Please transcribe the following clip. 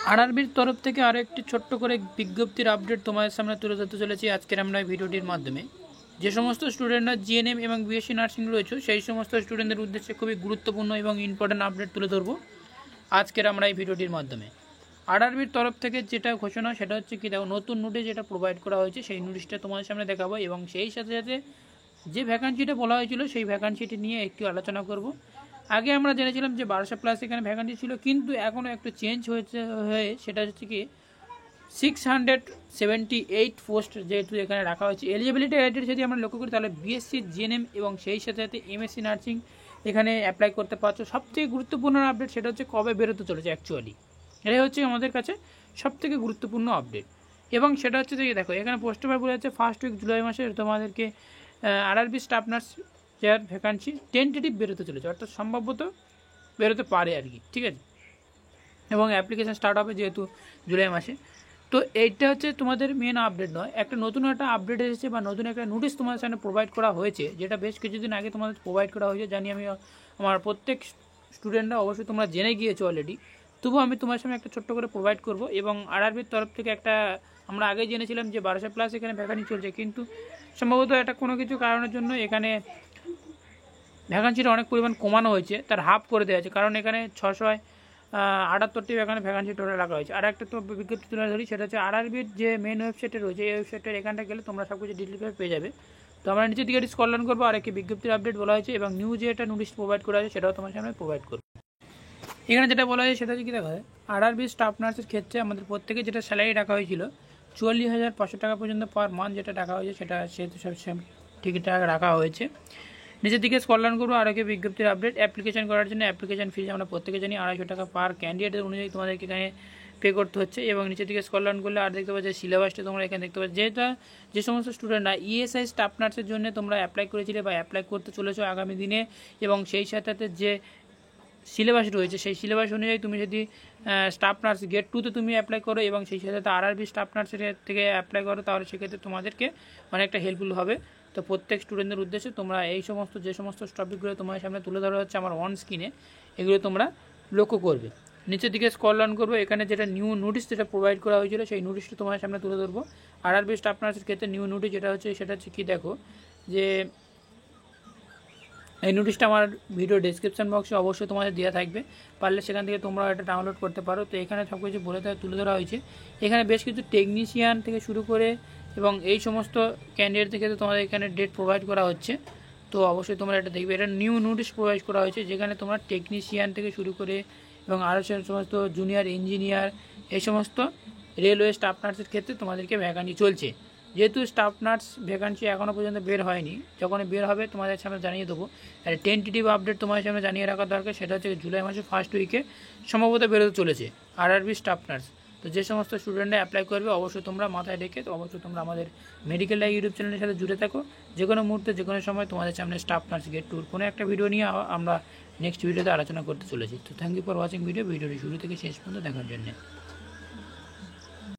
আরআরবির তরফ থেকে আরও একটি ছোট্ট করে বিজ্ঞপ্তির আপডেট তোমাদের সামনে তুলে ধরতে চলেছি আজকের আমরা ভিডিওটির মাধ্যমে। যে সমস্ত স্টুডেন্টরা জিএনএম এবং বিএসসি নার্সিং রয়েছে সেই সমস্ত স্টুডেন্টদের উদ্দেশ্যে খুবই গুরুত্বপূর্ণ এবং ইম্পর্টেন্ট আপডেট তুলে ধরবো আজকের আমরা এই ভিডিওটির মাধ্যমে। আরআরবির তরফ থেকে যেটা ঘোষণা সেটা হচ্ছে কি, দেখো নতুন নোটিশ যেটা প্রোভাইড করা হয়েছে সেই নোটিশটা তোমাদের সামনে দেখাবো এবং সেই সাথে সাথে যে ভ্যাকান্সিটা বলা হয়েছিল সেই ভ্যাকান্সিটি নিয়ে একটু আলোচনা করব। আগে আমরা জেনেছিলাম যে 1200+ এখানে ভ্যাকান্সি ছিল, কিন্তু এখনও একটু চেঞ্জ হয়ে সেটা হচ্ছে কি 678 পোস্ট যেহেতু এখানে রাখা হয়েছে। এলিজিবিলিটি ক্রাইটেরিয়া যদি আমরা লক্ষ্য করি তাহলে বিএসসি জিএনএম এবং সেই সাথে সাথে এমএসসি নার্সিং এখানে অ্যাপ্লাই করতে পারছো। সবথেকে গুরুত্বপূর্ণ আপডেট সেটা হচ্ছে কবে বেরোতে চলেছে অ্যাকচুয়ালি, এটাই হচ্ছে আমাদের কাছে সবথেকে গুরুত্বপূর্ণ আপডেট। এবং সেটা হচ্ছে যে দেখো এখানে পোস্ট পেপার বলে যাচ্ছে ফার্স্ট উইক জুলাই মাসে তোমাদেরকে আরআরবি স্টাফ নার্স যার ভ্যাকান্সি টেন্টেটিভ বেরোতে চলেছে, অর্থাৎ সম্ভবত বেরোতে পারে আর কি, ঠিক আছে। এবং অ্যাপ্লিকেশান স্টার্ট হবে যেহেতু জুলাই মাসে। তো এইটা হচ্ছে তোমাদের মেন আপডেট নয়, একটা নতুন একটা আপডেট এসেছে বা নতুন একটা নোটিশ তোমাদের সামনে প্রোভাইড করা হয়েছে, যেটা বেশ কিছুদিন আগে তোমাদের প্রোভাইড করা হয়েছে। জানি আমি আমার প্রত্যেক স্টুডেন্টরা অবশ্যই তোমরা জেনে গিয়েছো অলরেডি, তবুও আমি তোমার সামনে একটা ছোট্ট করে প্রোভাইড করব। এবং আরআরবির তরফ থেকে একটা আমরা আগেই জেনেছিলাম যে 1200+ এখানে ভ্যাকান্সি চলছে, কিন্তু সম্ভবত এটা কোনো কিছু কারণের জন্য এখানে ভ্যাকান্সিটা অনেক পরিমাণ কমানো হয়েছে, তার হাফ করে দেওয়া হয়েছে। কারণ এখানে 678টি এখানে ভ্যাকান্সি টোটাল রাখা হয়েছে। আর একটা তো বিজ্ঞপ্তি তুলে ধরি, সেটা হচ্ছে আরআরবির যে মেন ওয়েবসাইটে রয়েছে এই ওয়েবসাইটের এখানটা গেলে তোমরা সব কিছু ডিটেলভাবে পেয়ে যাবে। তো আমরা নিচের দিকে স্ক্রল ডাউন করবো, আর একটি বিজ্ঞপ্তির আপডেট বলা হয়েছে এবং নিউ যে একটা নোটিশ প্রোভাইড করা হয়েছে সেটাও তোমার সামনে প্রোভাইড করবো। এখানে যেটা বলা হয়েছে সেটা হচ্ছে কি, দেখা হয় আরআরবি স্টাফ নার্সের ক্ষেত্রে আমাদের প্রত্যেকে যেটা স্যালারি রাখা হয়েছিল 44,500 টাকা পর্যন্ত পার মান্থ যেটা রাখা হয়েছে সেটা সেহেতু সব ঠিকঠাক রাখা হয়েছে। নিচের দিকে স্ক্রল ডাউন করবো, আর একটা বিজ্ঞপ্তির আপডেট। অ্যাপ্লিকেশন করার জন্য অ্যাপ্লিকেশন ফিজ আমরা প্রত্যেকে জানি 250 টাকা পার ক্যান্ডিডেট অনুযায়ী তোমাদেরকে এখানে পে করতে হচ্ছে। এবং নিচের দিকে স্ক্রল ডাউন করলে আর দেখতে পাচ্ছি সিলেবাসটা তোমরা এখানে দেখতে পাচ্ছি, যে সমস্ত স্টুডেন্টরা ইএসআই স্টাফ নার্সের জন্য তোমরা অ্যাপ্লাই করেছিলে বা অ্যাপ্লাই করতে চলেছো আগামী দিনে, এবং সেই সাথে যে সিলেবাস রয়েছে সেই সিলেবাস অনুযায়ী তুমি যদি স্টাফ নার্স গেট 2তে তুমি অ্যাপ্লাই করো এবং সেই সাথে আরআরবি স্টাফ নার্সের থেকে অ্যাপ্লাই করো, তাহলে সেক্ষেত্রে তোমাদেরকে অনেকটা হেল্পফুল হবে। তো প্রত্যেক স্টুডেন্টদের উদ্দেশ্যে তোমরা এই সমস্ত যে সমস্ত টপিকগুলো তোমার সামনে তুলে ধরা হচ্ছে আমার অন স্ক্রিনে, এগুলো তোমরা লক্ষ্য করবে। নিচের দিকে স্ক্রল ডাউন করবো, এখানে যেটা নিউ নোটিশ যেটা প্রোভাইড করা হয়েছিল সেই নোটিশটা তোমার সামনে তুলে ধরবো। আরআরবি স্টাফ নার্সের ক্ষেত্রে নিউ নোটিশ যেটা হচ্ছে সেটা হচ্ছে কি, দেখো যে এই নোটিশটা আমার ভিডিও ডেসক্রিপশন বক্সে অবশ্যই তোমাদের দেওয়া থাকবে, পারলে সেখান থেকে তোমরা এটা ডাউনলোড করতে পারো। তো এখানে সব কিছু বলে তুলে ধরা হয়েছে। এখানে বেশ কিছু টেকনিশিয়ান থেকে শুরু করে এবং এই সমস্ত ক্যান্ডিডেট থেকে তোমাদের এখানে ডেট প্রোভাইড করা হচ্ছে। তো অবশ্যই তোমরা এটা দেখবে, এটা নিউ নোটিশ প্রোভাইড করা হয়েছে যেখানে তোমরা টেকনিশিয়ান থেকে শুরু করে এবং আরও সে সমস্ত জুনিয়র ইঞ্জিনিয়ার এই সমস্ত রেলওয়ে স্টাফ নার্সের ক্ষেত্রে তোমাদেরকে ভ্যাকান্সি চলছে। যেহেতু স্টাফ নার্স ভ্যাকান্সি এখনও পর্যন্ত বের হয়নি, যখন বের হবে তোমাদের সামনে জানিয়ে দেবো। আর টেন্টেটিভ আপডেট তোমাদের সামনে জানিয়ে রাখা দরকার, সেটা হচ্ছে জুলাই মাসে ফার্স্ট উইকে সম্ভবত বেরোতে চলেছে আরআরবি স্টাফ নার্স। তো যে সমস্ত স্টুডেন্টরা অ্যাপ্লাই করবে অবশ্যই তোমরা মাথায় রেখে তো অবশ্যই তোমরা আমাদের মেডিকেল লাইভ ইউটিউব চ্যানেলের সাথে জুড়ে থাকো। যে কোনো মুহূর্তে যে কোনো সময় তোমাদের সামনে স্টাফ নার্স গেট টুর কোনো একটা ভিডিও নিয়ে আমরা নেক্সট ভিডিওতে আলোচনা করতে চলেছি। তো থ্যাংক ইউ ফর ওয়াচিং ভিডিওটি শুরু থেকে শেষ পর্যন্ত দেখার জন্য।